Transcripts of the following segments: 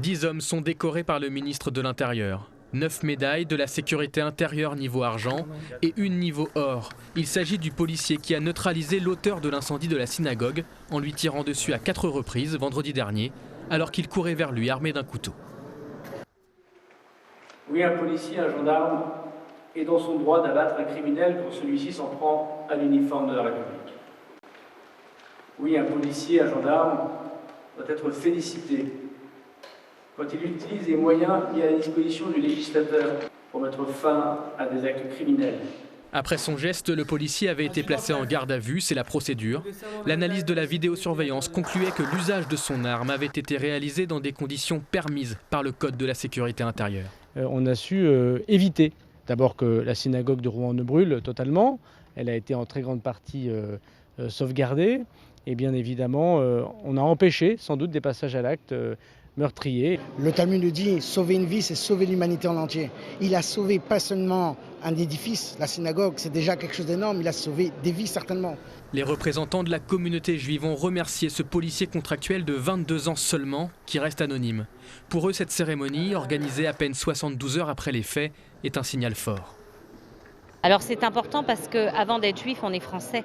10 hommes sont décorés par le ministre de l'Intérieur. 9 médailles de la sécurité intérieure niveau argent et une niveau or. Il s'agit du policier qui a neutralisé l'auteur de l'incendie de la synagogue en lui tirant dessus à 4 reprises vendredi dernier, alors qu'il courait vers lui armé d'un couteau. Oui, un policier, un gendarme est dans son droit d'abattre un criminel quand celui-ci s'en prend à l'uniforme de la République. Oui, un policier, un gendarme doit être félicité quand il utilise les moyens mis à la disposition du législateur pour mettre fin à des actes criminels. Après son geste, le policier avait été placé en garde à vue, c'est la procédure. L'analyse de la vidéosurveillance concluait que l'usage de son arme avait été réalisé dans des conditions permises par le Code de la sécurité intérieure. On a su éviter d'abord que la synagogue de Rouen ne brûle totalement. Elle a été en très grande partie sauvegardée. Et bien évidemment, on a empêché sans doute des passages à l'acte meurtriers. Le Talmud nous dit sauver une vie, c'est sauver l'humanité en entier. Il a sauvé pas seulement un édifice, la synagogue, c'est déjà quelque chose d'énorme, il a sauvé des vies certainement. Les représentants de la communauté juive ont remercié ce policier contractuel de 22 ans seulement, qui reste anonyme. Pour eux, cette cérémonie, organisée à peine 72 heures après les faits, est un signal fort. Alors c'est important parce qu'avant d'être juif, on est français.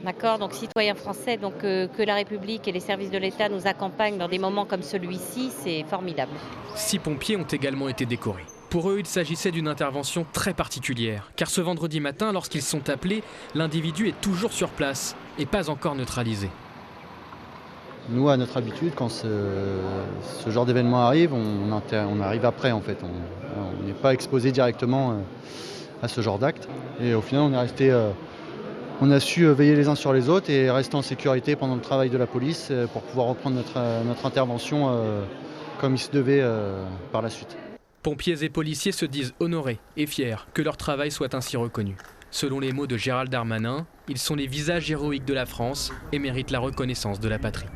D'accord, donc citoyens français, donc que la République et les services de l'État nous accompagnent dans des moments comme celui-ci, c'est formidable. 6 pompiers ont également été décorés. Pour eux, il s'agissait d'une intervention très particulière, car ce vendredi matin, lorsqu'ils sont appelés, l'individu est toujours sur place et pas encore neutralisé. Nous, à notre habitude, quand ce genre d'événement arrive, on arrive après en fait. On n'est pas exposé directement à ce genre d'acte. Et au final, on a su veiller les uns sur les autres et rester en sécurité pendant le travail de la police pour pouvoir reprendre notre intervention comme il se devait par la suite. Pompiers et policiers se disent honorés et fiers que leur travail soit ainsi reconnu. Selon les mots de Gérald Darmanin, ils sont les visages héroïques de la France et méritent la reconnaissance de la patrie.